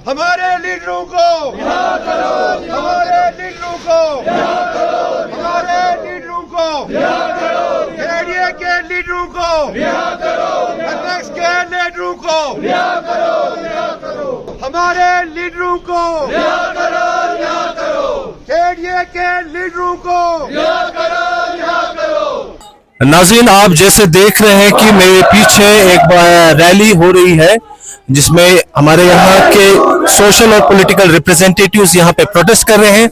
हमारे लीडरों को रिहा करो, हमारे लीडरों को रिहा करो, हमारे लीडरों को रिहा करो, एनडीए के लीडरों को रिहा करो, अपेक्स के लीडरों को रिहा करो, रिहा करो, हमारे लीडरों को रिहा करो, रिहा करो, एनडीए के लीडरों को रिहा करो, रिहा करो। नाज़रीन, आप जैसे देख रहे हैं कि मेरे पीछे एक रैली हो रही है जिसमें हमारे यहाँ के सोशल और पॉलिटिकल रिप्रेजेंटेटिव्स यहाँ पे प्रोटेस्ट कर रहे हैं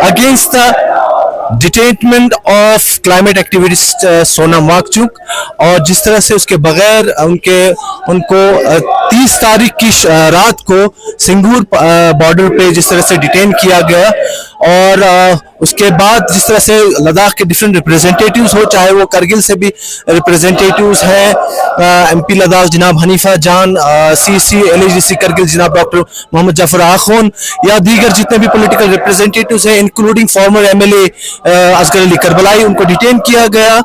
against the detainment of climate activist Sonam Wangchuk, और जिस तरह से उसके बगैर उनको 30 तारीख की रात को सिंगूर बॉर्डर पे जिस तरह से डिटेन किया गया, और उसके बाद जिस तरह से लद्दाख के डिफरेंट रिप्रेजेंटेटिव्स हो, चाहे वो करगिल से भी रिप्रेजेंटेटिव्स हैं, एमपी लद्दाख जनाब हनीफा जान, सीसी एलएजीसी करगिल जनाब डॉक्टर मोहम्मद जाफर आखून, या दीगर जितने भी पॉलिटिकल रिप्रेजेंटेटिव्स हैं including former MLA Asgar Ali Karbalai, उनको डिटेन किया गया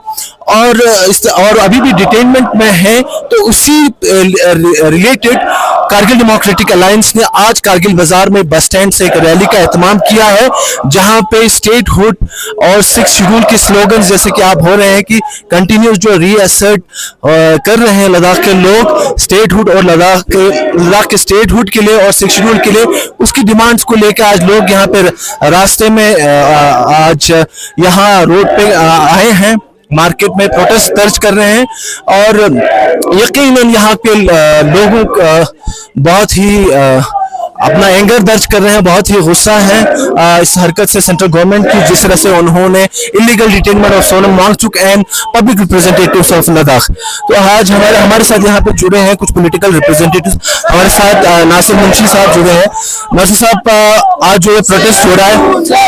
और अभी भी डिटेनमेंट में है। तो उसी रिलेटेड कारगिल डेमोक्रेटिक अलायंस ने आज कारगिल बाजार में बस स्टैंड से एक रैली का एहतमाम किया है, जहां पे स्टेटहुड और 6 शेड्यूल के स्लोगन जैसे कि आप हो रहे हैं कि कंटिन्यूस जो रीअसर्ट कर रहे हैं लद्दाख के लोग स्टेटहुड और लद्दाख के स्टेटहुड के लिए और 6 शेड्यूल के लिए, उसकी डिमांड्स को लेकर आज लोग यहाँ पे रास्ते में आज यहाँ रोड पे आए हैं, मार्केट में प्रोटेस्ट दर्ज कर रहे हैं, और यकीनन यहाँ के लोगों का बहुत ही अपना एंगर दर्ज कर रहे हैं, बहुत ही गुस्सा है इस हरकत से सेंट्रल गवर्नमेंट की, जिस तरह से उन्होंने illegal detainment of Sonam Wangchuk and public representatives of Ladakh. तो आज हमारे साथ यहाँ पे जुड़े हैं कुछ पॉलिटिकल रिप्रेजेंटेटिव्स, हमारे साथ नासिर मुंशी साहब जुड़े हैं। नासिर साहब, आज जो ये प्रोटेस्ट हो रहा है,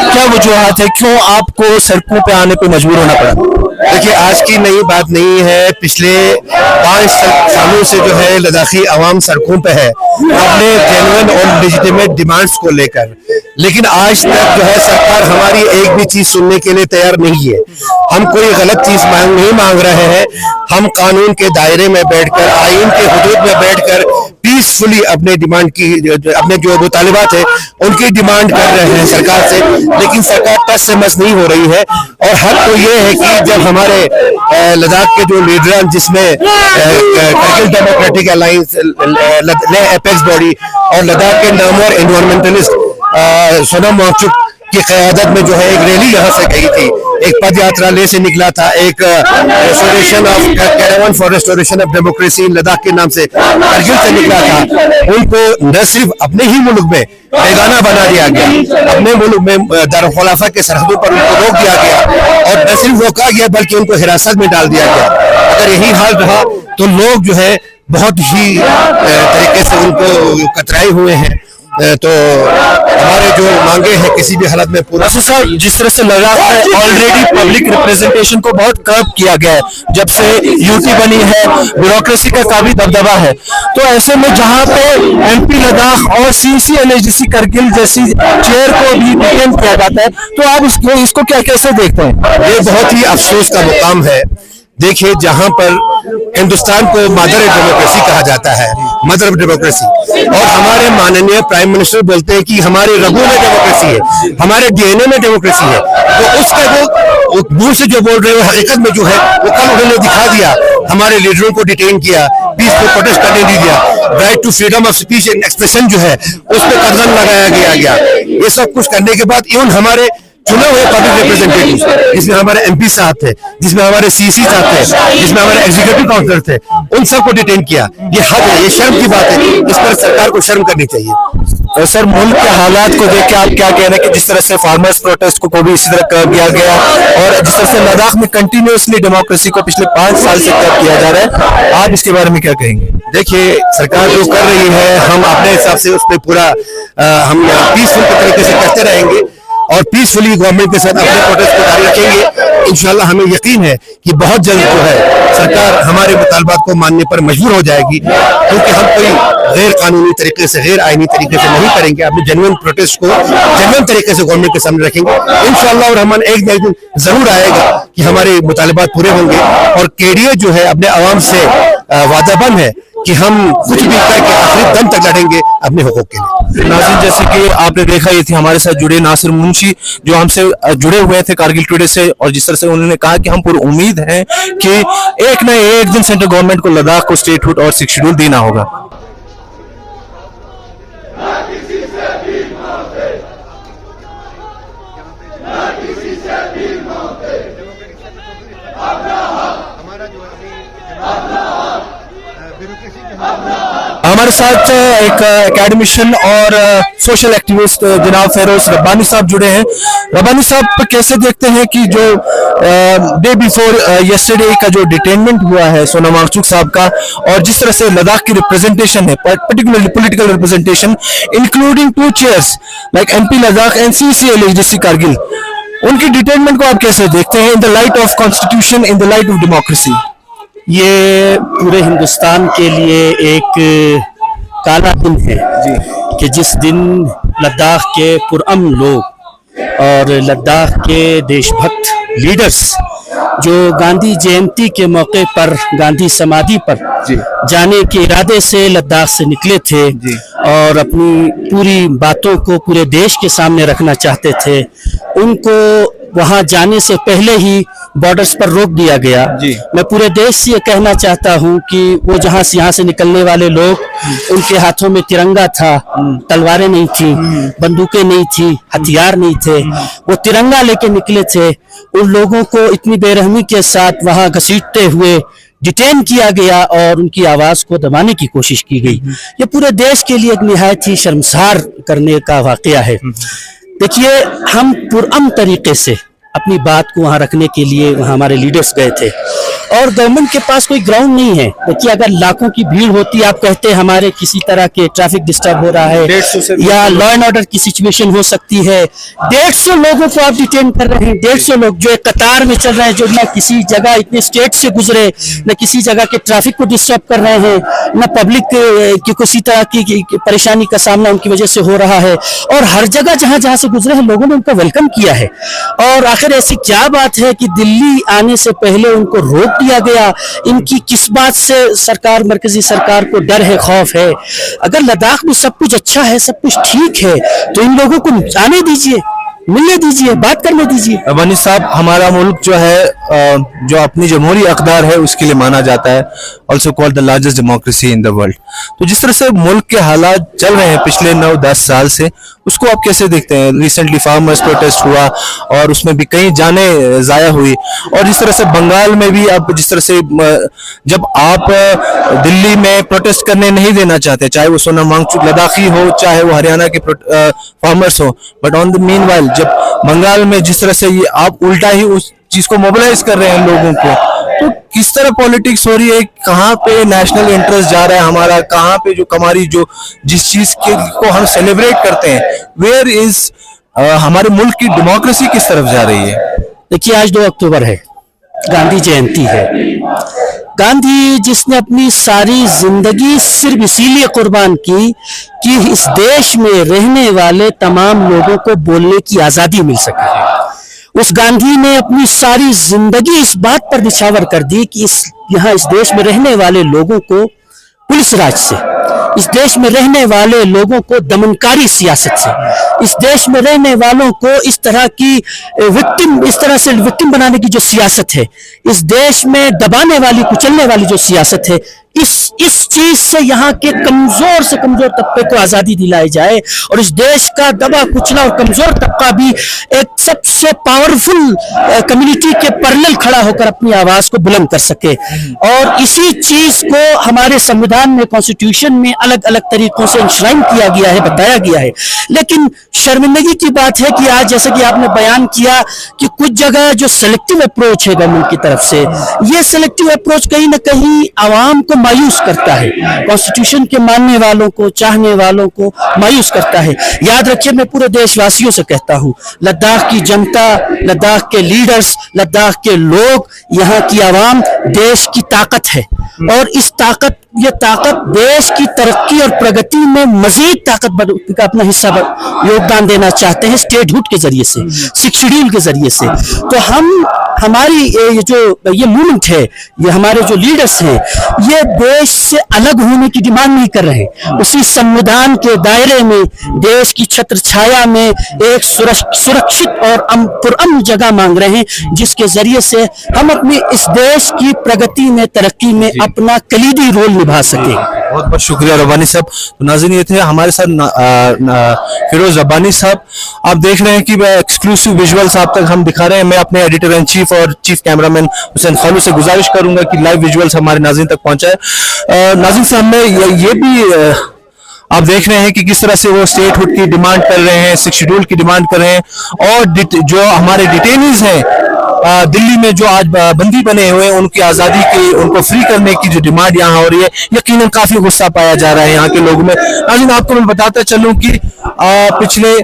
क्या वजूहत है, क्यों आपको सड़कों पे आने पे मजबूर होना पड़ा? देखिए, आज की नई बात नहीं है, पिछले 5 सालों से जो है लद्दाखी अवाम सड़कों पे है अपने जेन्युइन और लेजिटिमेट डिमांड्स को लेकर, लेकिन आज तक जो है सरकार हमारी एक भी चीज सुनने के लिए तैयार नहीं है। हम कोई गलत चीज नहीं मांग रहे हैं, हम कानून के दायरे में बैठकर, आईन के हुदूद में बैठकर पीसफुली अपने डिमांड की, अपने जो मुतालिबात है उनकी डिमांड कर रहे हैं सरकार से, लेकिन सरकार टस से मस नहीं हो रही है। और हद तो ये है कि जब हमारे लद्दाख के जो लीडर, जिसमें Kargil democratic alliance, apex body और लद्दाख के नामवर एनवायरमेंटलिस्ट सोनम वांगचुक की क़यादत में जो है एक रैली यहाँ से गई थी, एक पद यात्रा ले से निकला था, एक restoration of caravan for restoration of democracy in Ladakh के नाम से करगिल से निकला था। उनको न सिर्फ अपने ही मुल्क में बेगाना बना दिया गया, अपने मुल्क में दारुल-खुलाफा के सरहदों पर उनको रोक दिया गया, और न सिर्फ रोका गया बल्कि उनको हिरासत में डाल दिया गया। अगर यही हाल रहा तो लोग जो है बहुत ही तरीके से उनको कतराए हुए हैं। तो हमारे जो मांगे हैं किसी भी हालत में पूरा। साहब, जिस तरह से लद्दाख में ऑलरेडी पब्लिक रिप्रेजेंटेशन को बहुत कर्ब किया गया है, जब से यूटी बनी है, ब्यूरोक्रेसी का काफी दबदबा है, तो ऐसे में जहां पे एमपी लद्दाख और सीसी एलएजीसी करगिल जैसी चेयर को भी डिटेन किया जाता है, तो आप इसको क्या कैसे देखते हैं? ये बहुत ही अफसोस का मुकाम है। देखिए, जहां पर हिंदुस्तान को मदर डेमोक्रेसी कहा जाता है, मदर ऑफ डेमोक्रेसी, और हमारे माननीय प्राइम मिनिस्टर बोलते हैं कि हमारे रगों में डेमोक्रेसी है, हमारे डीएनए में डेमोक्रेसी है, तो उसका वो मुंह से जो बोल रहे हैं हकीकत में जो है वो कल उन्होंने दिखा दिया। हमारे लीडरों को डिटेन किया, पीसफुल प्रोटेस्ट करने नहीं दिया, right to freedom of speech and expression जो है उस पर कदम लगाया गया। ये सब कुछ करने के बाद इवन हमारे चुने हुए पब्लिक रिप्रेजेंटेटिव, जिसमें हमारे एमपी साहब थे, जिसमें हमारे सीसी साहब थे, जिसमें हमारे एग्जीक्यूटिव काउंसिलर थे, उन सबको डिटेन किया। ये हद है, ये शर्म की बात है, इस पर सरकार को शर्म करनी चाहिए। और सर, मुल्क के हालात को देख के आप क्या कह रहे हैं कि जिस तरह से फार्मर्स प्रोटेस्ट को भी इसी तरह कर दिया गया, और जिस तरह से लद्दाख में कंटिन्यूसली डेमोक्रेसी को पिछले 5 साल से कर किया जा रहा है, आप इसके बारे में क्या कहेंगे? देखिए, सरकार जो कर रही है हम अपने हिसाब से उस पर पूरा हम पीसफुल तरीके से करते रहेंगे और पीसफुली गवर्नमेंट के साथ अपने प्रोटेस्ट को जारी रखेंगे। इंशाल्लाह हमें यकीन है कि बहुत जल्द जो है सरकार हमारे मुतालबात को मानने पर मजबूर हो जाएगी, क्योंकि हम कोई गैर कानूनी तरीके से, गैर आईनी तरीके से नहीं करेंगे। अपने जेन्युइन प्रोटेस्ट को जेन्युइन तरीके से गवर्नमेंट के सामने रखेंगे इंशाल्लाह, और हमारे एक दिन जरूर आएगा कि हमारे मुतालबात पूरे होंगे। और केडीए जो है अपने आवाम से वादाबंद है कि हम कुछ भी करके आखिरी दम तक लड़ेंगे अपने हुकूक के लिए। नाज़रीन, जैसे कि आपने देखा, ये थे हमारे साथ जुड़े नासिर मुंशी, जो हमसे जुड़े हुए थे कारगिल टुडे से, और जिस तरह से उन्होंने कहा कि हम पूरी उम्मीद है कि एक न एक दिन सेंट्रल गवर्नमेंट को लद्दाख को स्टेटहुड और 6th शेड्यूल देना होगा। हमारे साथ एक एकेडमिशियन और सोशल एक्टिविस्ट जनाब फेरोज रब्बानी साहब जुड़े हैं। रब्बानी साहब, कैसे देखते हैं कि जो डे बिफोर यस्टरडे का जो डिटेनमेंट हुआ है सोनम वांगचुक साहब का, और जिस तरह से लद्दाख की रिप्रेजेंटेशन है, particularly political representation including 2 chairs like MP Ladakh and CCLHDC Kargil, उनकी डिटेनमेंट को आप कैसे देखते हैं in the light of constitution, in the light of democracy? ये पूरे हिंदुस्तान के लिए एक काला दिन है कि जिस दिन लद्दाख के पुरअमन लोग और लद्दाख के देशभक्त लीडर्स जो गांधी जयंती के मौके पर गांधी समाधि पर जाने के इरादे से लद्दाख से निकले थे और अपनी पूरी बातों को पूरे देश के सामने रखना चाहते थे, उनको वहां जाने से पहले ही बॉर्डर्स पर रोक दिया गया। मैं पूरे देश से ये कहना चाहता हूं कि वो यहाँ से निकलने वाले लोग, उनके हाथों में तिरंगा था, तलवारें नहीं थी, बंदूकें नहीं थी, हथियार नहीं थे, वो तिरंगा लेके निकले थे। उन लोगों को इतनी बेरहमी के साथ वहां घसीटते हुए डिटेन किया गया और उनकी आवाज को दबाने की कोशिश की गई। ये पूरे देश के लिए एक निहायत ही शर्मसार करने का वाकया है। देखिए, हम पुरअमन तरीके से अपनी बात को वहां रखने के लिए वहां हमारे लीडर्स गए थे और गवर्नमेंट के पास कोई ग्राउंड नहीं है। देखिए, अगर लाखों की भीड़ होती, आप कहते हैं हमारे किसी तरह के ट्रैफिक डिस्टर्ब हो रहा है या लॉ एंड ऑर्डर की सिचुएशन हो सकती है, 150 लोगों को आप डिटेन कर रहे हैं, 150 लोग जो एक कतार में चल रहे हैं, जो न किसी जगह इतने स्टेट से गुजरे, न किसी जगह के ट्रैफिक को डिस्टर्ब कर रहे हैं, न पब्लिक की किसी तरह की परेशानी का सामना उनकी वजह से हो रहा है, और हर जगह जहां जहां से गुजरे हैं लोगों ने उनका वेलकम किया है। और आखिर ऐसी क्या बात है कि दिल्ली आने से पहले उनको रोक दिया गया? इनकी किस बात से सरकार, मरकजी सरकार को डर है, खौफ है? अगर लद्दाख में सब कुछ अच्छा है, सब कुछ ठीक है, तो इन लोगों को आने दीजिए, मिलने दीजिए, बात करने दीजिए। रब्बानी साहब, हमारा मुल्क जो है, जो अपनी जमहूरी अक़दार है उसके लिए माना जाता है, also called the largest democracy in the world. तो जिस तरह से मुल्क के हालात चल रहे हैं पिछले 9-10 साल से, उसको आप कैसे देखते हैं? रिसेंटली फार्मर्स प्रोटेस्ट हुआ और उसमें भी कई जानें ज़ाया हुई, और जिस तरह से बंगाल में भी अब जिस तरह से जब आप दिल्ली में प्रोटेस्ट करने नहीं देना चाहते, चाहे वो सोनम वांगचुक लद्दाखी हो, चाहे वो हरियाणा के फार्मर्स हो, but on the mean while जब बंगाल में जिस तरह से ये आप उल्टा ही उस चीज को मोबिलाइज कर रहे हैं लोगों को, तो किस तरह पॉलिटिक्स हो रही है? कहाँ पे नेशनल इंटरेस्ट जा रहा है हमारा? कहाँ पे जो हमारी जो जिस चीज के को हम सेलिब्रेट करते हैं, वेयर इज हमारे मुल्क की डेमोक्रेसी किस तरफ जा रही है? देखिए, आज 2 अक्टूबर है, गांधी जयंती है। गांधी जिसने अपनी सारी जिंदगी सिर्फ इसीलिए कुर्बान की कि इस देश में रहने वाले तमाम लोगों को बोलने की आजादी मिल सके, उस गांधी ने अपनी सारी जिंदगी इस बात पर निछावर कर दी कि इस देश में रहने वाले लोगों को पुलिस राज से, इस देश में रहने वाले लोगों को दमनकारी सियासत से, इस देश में रहने वालों को इस तरह से विक्टिम बनाने की जो सियासत है, इस देश में दबाने वाली, कुचलने वाली जो सियासत है, इस चीज से यहाँ के कमजोर से कमजोर तबके को आजादी दिलाई जाए और इस देश का दबा कुचला और कमजोर तबका भी एक सबसे पावरफुल कम्युनिटी के पैरेलल खड़ा होकर अपनी आवाज को बुलंद कर सके। और इसी चीज को हमारे संविधान में, कॉन्स्टिट्यूशन में अलग अलग तरीकों से इंश्राइन किया गया है, बताया गया है। लेकिन शर्मिंदगी की बात है कि आज जैसे कि आपने बयान किया कि कुछ जगह जो सेलेक्टिव अप्रोच है गवर्नमेंट की तरफ से, ये सेलेक्टिव अप्रोच कहीं ना कहीं आवाम को मायूस करता है, कॉन्स्टिट्यूशन के मानने वालों को, चाहने वालों को मायूस करता है। याद रखिए, मैं पूरे देशवासियों से कहता हूं, लद्दाख की जनता, लद्दाख के लीडर्स, लद्दाख के लोग, यहाँ की आवाम देश की ताकत है और इस ताकत ये ताकत देश की तरक्की और प्रगति में मजीद ताकत का अपना हिस्सा योगदान देना चाहते हैं स्टेटहुड के जरिए से, 6 शेड्यूल के जरिए से। तो हमारी ये जो ये मूवमेंट है, ये हमारे जो लीडर्स हैं, ये देश से अलग होने की डिमांड नहीं कर रहे, उसी संविधान के दायरे में देश की छत्र छाया में एक सुरक्षित और पुरअमन जगह मांग रहे हैं, जिसके जरिए से हम अपनी इस देश की प्रगति में, तरक्की में अपना कलीदी रोल निभा सके। बहुत बहुत शुक्रिया रब्बानी साहब। तो नाज़रीन, ये थे हमारे साथ फिरोज रब्बानी साहब। आप देख रहे हैं कि एक्सक्लूसिव विजुअल्स आप तक हम दिखा रहे हैं। मैं अपने एडिटर इन चीफ और चीफ कैमरामैन हुसैन खालू से गुजारिश करूंगा कि लाइव विजुअल्स हमारे नाज़रीन तक पहुंचाए। नाज़रीन साहब, में ये भी आप देख रहे हैं कि किस तरह से वो स्टेटहुड की डिमांड कर रहे हैं, 6 शेड्यूल की डिमांड कर रहे हैं, और जो हमारे डिटेनीज हैं दिल्ली में जो आज बंदी बने हुए हैं, उनकी आज़ादी की, उनको फ्री करने की जो डिमांड यहाँ हो रही है, यकीनन काफी गुस्सा पाया जा रहा है यहाँ के लोगों में। नाज़रीन, आपको मैं बताता चलूं कि पिछले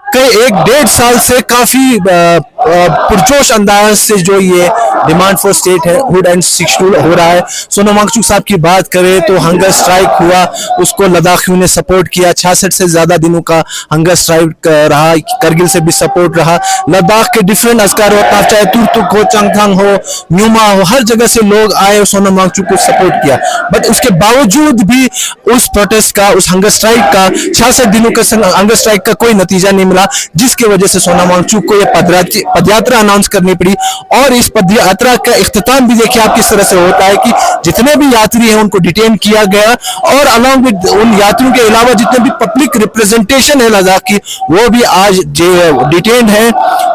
कई 1-1.5 साल से काफी पुरजोश अंदाज से जो ये डिमांड फॉर स्टेट है हुड एंड 6 शेड्यूल हो रहा है। सोनम वांगचुक साहब की बात करें तो हंगर स्ट्राइक हुआ, उसको लद्दाखियों ने सपोर्ट किया। 66 से ज्यादा दिनों का हंगर स्ट्राइक रहा, करगिल से भी सपोर्ट रहा। लद्दाख के डिफरेंट अस्कार होता, चाहे तुर्तुक हो, चंगथंग हो, न्यूमा हो, हर जगह से लोग आए और सोनम वांगचुक को सपोर्ट किया। बट उसके बावजूद भी उस प्रोटेस्ट का, उस हंगर स्ट्राइक का, 66 दिनों का हंगर स्ट्राइक का कोई नतीजा नहीं मिला, जिसकी वजह से सोनम वांगचुक को यह पदयात्रा अनाउंस करनी पड़ी। और इस पदयात्रा का इख्तिताम भी देखिए आप किस तरह से होता है कि जितने भी यात्री हैं उनको डिटेन किया गया, और अलॉन्ग विद उन यात्रियों के अलावा जितने भी पब्लिक रिप्रेजेंटेशन है लद्दाख की, वो भी आज डिटेन है,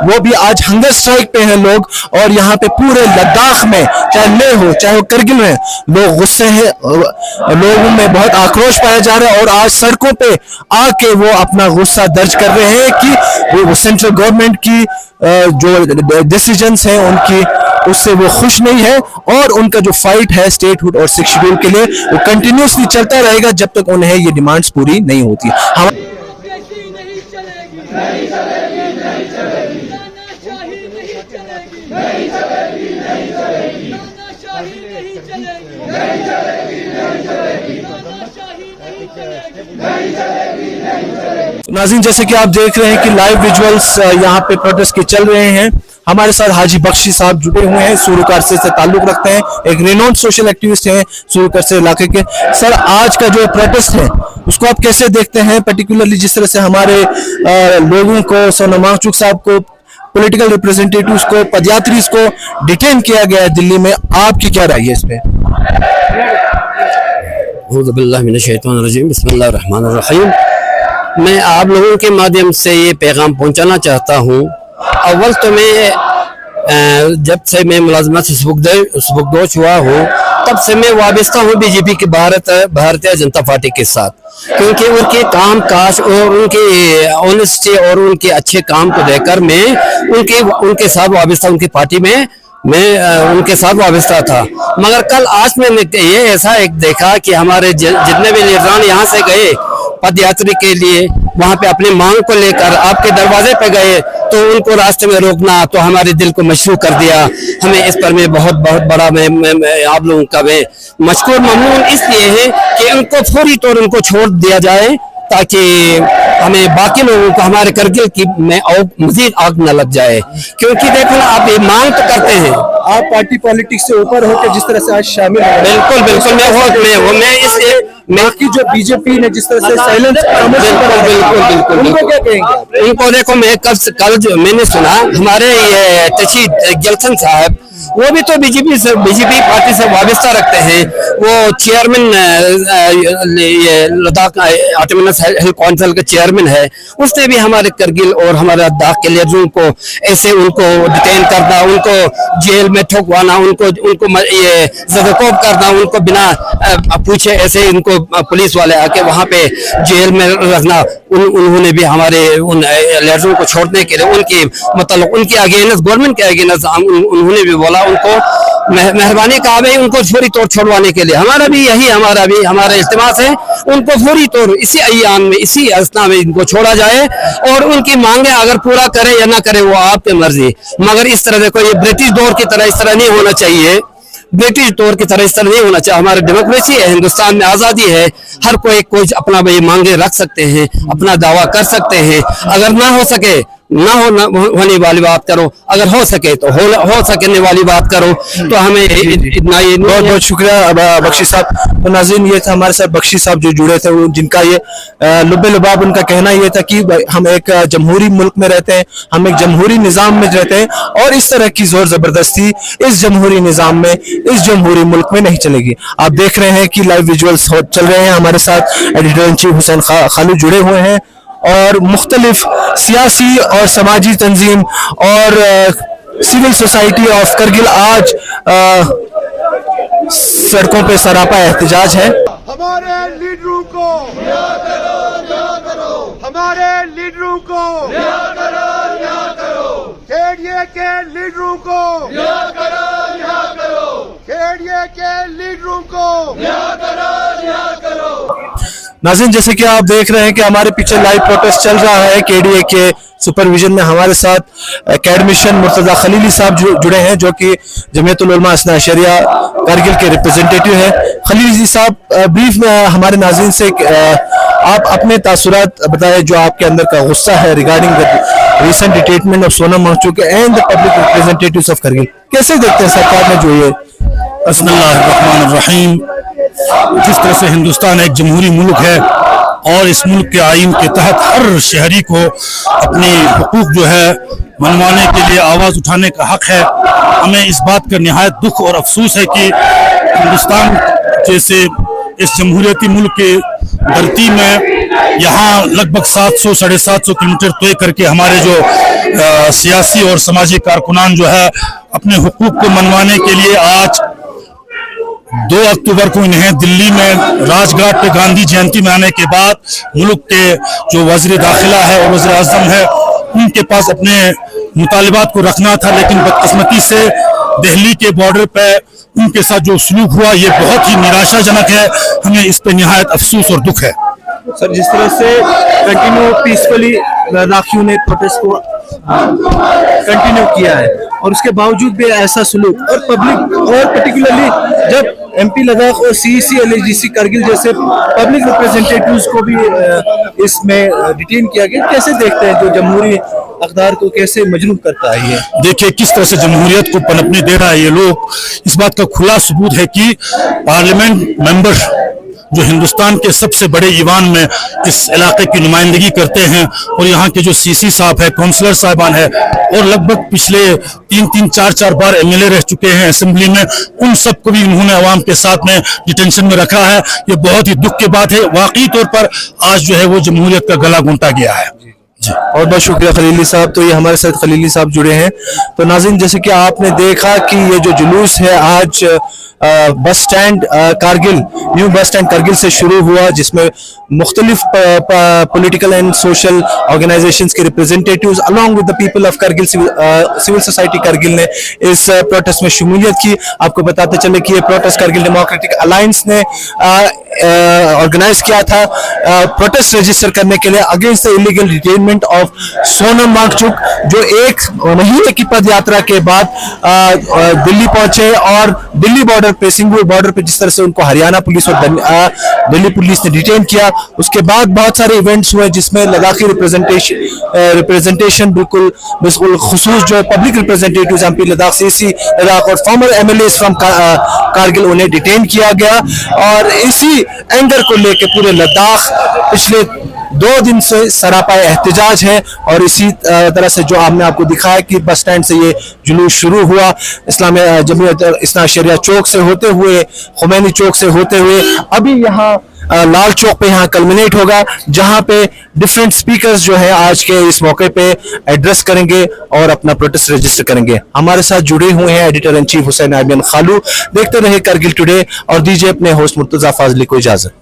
वो भी आज हंगर स्ट्राइक पे हैं लोग। और यहाँ पे पूरे लद्दाख में, चाहे लेह हो चाहे करगिल में, लोग गुस्से हैं, लोगों में बहुत आक्रोश पाया जा रहा है, और आज सड़कों पे आके वो अपना गुस्सा दर्ज कर रहे हैं कि वो सेंट्रल गवर्नमेंट की जो डिसीजंस हैं उनकी, उससे वो खुश नहीं है, और उनका जो फाइट है स्टेटहुड और 6 शेड्यूल के लिए वो कंटिन्यूसली चलता रहेगा जब तक उन्हें ये डिमांड्स पूरी नहीं होती। नाज़रीन, जैसे कि आप देख रहे हैं कि लाइव विजुअल्स यहाँ पे प्रोटेस्ट के चल रहे हैं। हमारे साथ हाजी बख्शी साहब जुड़े हुए हैं, सूरूकारसे से ताल्लुक रखते हैं, एक रेनोन्ड सोशल एक्टिविस्ट हैं सूरूकारसे इलाके के। सर, आज का जो प्रोटेस्ट है उसको आप कैसे देखते हैं, पर्टिकुलरली जिस तरह से हमारे लोगों को, सोनम वांगचुक साहब को, पॉलिटिकल रिप्रेजेंटेटिव्स को, पदयात्रीज को डिटेन किया गया है दिल्ली में, आपकी क्या राय है इस पे? बिस्मिल्लाहिर्रहमानिर्रहीम। मैं आप लोगों के माध्यम से ये पैगाम पहुंचाना चाहता हूँ। अव्वल तो मैं जब से मैं मुलाजमत से सुबुकदोश हुआ हूँ, तब से मैं वाबस्ता हूँ बीजेपी की भारतीय जनता पार्टी के साथ, क्योंकि उनके काम काज और उनके ऑनेस्टी और उनके अच्छे काम को देखकर मैं उनके साथ वाबस्ता, उनकी पार्टी में मैं उनके साथ वाबस्ता था। मगर कल आज मैंने ये ऐसा एक देखा कि हमारे जितने भी लीडरान यहाँ से गए पदयात्रा के लिए, वहाँ पे अपनी मांग को लेकर आपके दरवाजे पे गए, तो उनको रास्ते में रोकना तो हमारे दिल को मशरूक कर दिया। हमें इस पर मैं बहुत बड़ा मैं आप लोगों का मैं मशकूर ममनून इसलिए है कि उनको फौरी तौर उनको छोड़ दिया जाए, ताकि हमें बाकी लोगों को हमारे करगिल की में मजीद आग न लग जाए। क्योंकि देखो ना, आप ये मांग तो करते हैं, आप पार्टी पॉलिटिक्स से ऊपर होकर जिस तरह से आज शामिल हैं, बिल्कुल बिल्कुल मैं इसलिए की जो बीजेपी ने जिस तरह से साइलेंस, बिल्कुल उनको क्या कहेंगे? उनको देखो, मैं कल जो मैंने सुना हमारे ये तशी जलसन साहब, वो भी तो बीजेपी पार्टी से वाबस्ता रखते हैं। वो चेयरमैन लद्दाख ऑटोनोमस हिल काउंसिल के चेयरमैन है। उसने भी हमारे करगिल और हमारे लद्दाख के लीडरों को ऐसे उनको डिटेन करना, उनको जेल में ठोकवाना, उनको ये ज़दकोब करना, उनको बिना पूछे ऐसे उनको पुलिस वाले आके वहाँ पे जेल में रखना, उन्होंने भी हमारे उन लीडरों को छोड़ने के लिए उनके अगेंस्ट, गवर्नमेंट के अगेंस्ट उन्होंने भी बोला, उनको मेहरबानी कहा भाई उनको फौरी तौर छोड़वाने के लिए। हमारा इल्तिमास है, उनको फौरी तौर इसी अय्याम में, इसी असना में इनको छोड़ा जाए, और उनकी मांगे अगर पूरा करे या ना करे वो आपकी मर्जी। मगर इस तरह देखो, ये ब्रिटिश दौर की तरह इस तरह नहीं होना चाहिए। ब्रिटिश दौर की तरह इस तरह नहीं होना चाहिए। हमारी डेमोक्रेसी है, हिंदुस्तान में आज़ादी है, हर कोई अपना भाई मांगे रख सकते हैं, अपना दावा कर सकते हैं। अगर ना हो सके ना होने वाली बात करो, अगर हो सके तो हो सकने वाली बात करो। तो हमें इतना ही बहुत बहुत शुक्रिया बख्शी साहब। तो नाज़रीन, ये था हमारे साथ बख्शी साहब जो जुड़े थे, जिनका ये लुब्बे लुबाब उनका कहना ये था कि हम एक जमहूरी मुल्क में रहते हैं, हम एक जमहूरी निज़ाम में रहते हैं और इस तरह की जोर जबरदस्ती इस जमहूरी निज़ाम में, इस जमहूरी मुल्क में नहीं चलेगी। आप देख रहे हैं कि लाइव विजुअल्स चल रहे हैं। हमारे साथ एडिटर इन चीफ हुसैन खालू जुड़े हुए हैं और मुख्तलिफ सियासी और समाजी तंजीम और सिविल सोसाइटी ऑफ करगिल आज सड़कों पे सरापा एहतजाज है। हमारे लीडरों को, हमारे लीडरों को, खेड़िए के लीडरों को, खेड़िए के लीडरों को। नाज़रीन, जैसे कि आप देख रहे हैं कि हमारे पीछे लाइव प्रोटेस्ट चल रहा है। केडीए के सुपरविजन में हमारे साथ अकेडमिशियन मुर्तजा खलीली साहब जुड़े हैं, जो कि जमीयतुल उलमा इस्ना अशरिया कारगिल के रिप्रेजेंटेटिव हैं। खलीली जी साहब, ब्रीफ में हमारे नाज़रीन से आप अपने तासुरात बताएं, जो आपके अंदर का गुस्सा है regarding the recent detainment of Sonam Wangchuk and the public representatives of Kargil. कैसे देखते हैं सरकार ने जो ये बिस्मिल्लाहिर्रहमानिर्रहीम, जिस तरह से हिंदुस्तान एक जमहूरी मुल्क है और इस मुल्क के आईन के तहत हर शहरी को अपनी हुकूक जो है मनवाने के लिए आवाज़ उठाने का हक है। हमें इस बात का निहायत दुख और अफसोस है कि हिंदुस्तान जैसे इस जमहूरियती मुल्क की धरती में यहाँ लगभग 700-750 किलोमीटर तय करके हमारे जो सियासी और समाजी कारकुनान जो है अपने हुकूक को मनवाने के लिए आज 2 अक्टूबर को इन्हें दिल्ली में राजघाट पे गांधी जयंती मनाने के बाद मुल्क के जो वज़ीर दाखिला है और वज़ीर आज़म है उनके पास अपने मुतालिबात को रखना था, लेकिन बदकिस्मती से दिल्ली के बॉर्डर पे उनके साथ जो सलूक हुआ ये बहुत ही निराशाजनक है। हमें इस पे निहायत अफसोस और दुख है। सर, जिस तरह से कंटिन्यू पीसफुली लद्दाखियों ने प्रोटेस्ट को कंटिन्यू किया है और उसके बावजूद भी ऐसा सलूक और पब्लिक और पर्टिकुलरली जब एमपी लद्दाख और सीईसी एलएचडीसी कारगिल जैसे पब्लिक रिप्रेजेंटेटिव्स को भी इसमें डिटेन किया गया, कैसे देखते हैं जो जमहूरी अक़दार को कैसे मजरूह करता है ये? देखिए किस तरह से जमहूरियत को पनपने दे रहा है ये लोग। इस बात का खुला सबूत है कि पार्लियामेंट मेंबर जो हिंदुस्तान के सबसे बड़े ईवान में इस इलाके की नुमाइंदगी करते हैं और यहाँ के जो सीसी साहब है, काउंसलर साहबान है और लगभग पिछले 3-3, 4-4 बार एमएलए रह चुके हैं असेंबली में, उन सबको भी उन्होंने अवाम के साथ में डिटेंशन में रखा है। ये बहुत ही दुख की बात है। वाकई तौर पर आज जो है वो जमहूरियत का गला घोंटा गया है। बहुत बहुत शुक्रिया खलीली साहब। तो ये हमारे साथ खलीली साहब जुड़े हैं। तो नाज़रीन, जैसे कि आपने देखा कि ये जो जुलूस है आज bus stand Kargil, new bus stand Kargil से शुरू हुआ, जिसमें मुख्तलिफ पॉलिटिकल एंड सोशल ऑर्गेनाइजेशंस के representatives along with the people of Kargil, civil society Kargil ने इस प्रोटेस्ट में शमूलियत की। आपको बताते चले कि ये प्रोटेस्ट कारगिल डेमोक्रेटिक अलायंस ने ऑर्गेनाइज किया था प्रोटेस्ट रजिस्टर करने के लिए against the illegal detainment of Sonam Wangchuk, जो 1 महीने की पद यात्रा के बाद दिल्ली पहुंचे और दिल्ली बॉर्डर पे, सिंगुर बॉर्डर पे जिस तरह से उनको हरियाणा पुलिस और दिल्ली पुलिस ने डिटेन किया। उसके बाद बहुत सारे इवेंट्स हुए जिसमें लद्दाखी रिप्रेजेंटेशन बिल्कुल खुसूस जो public representatives MP Ladakh, CC Ladakh और फॉर्मर एमएलए फ्रॉम कारगिल, उन्हें डिटेन किया गया। और इसी एंगर को लेकर पूरे लद्दाख पिछले 2 दिन से सरापा एहतजाज है। और इसी तरह से जो हमने आपको दिखाया कि बस स्टैंड से ये जुलूस शुरू हुआ, इस्लामिया जमीयत इस्ना अशरिया चौक से होते हुए, खुमैनी चौक से होते हुए अभी यहाँ लाल चौक पे यहाँ कल्मिनेट होगा, जहाँ पे डिफरेंट स्पीकर्स जो है आज के इस मौके पे एड्रेस करेंगे और अपना प्रोटेस्ट रजिस्टर करेंगे। हमारे साथ जुड़े हुए हैं एडिटर इन चीफ हुसैन खालू। देखते रहे कारगिल टुडे और दीजिए अपने होस्ट मुर्तजा फाजली को इजाजत।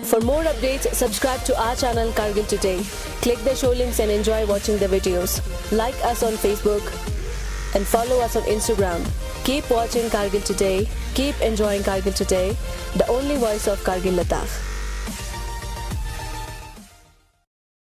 For more updates, subscribe to our channel Kargil Today. Click the show links and enjoy watching the videos. Like us on Facebook and follow us on Instagram. Keep watching Kargil Today. Keep enjoying Kargil Today, the only voice of Kargil Ladakh.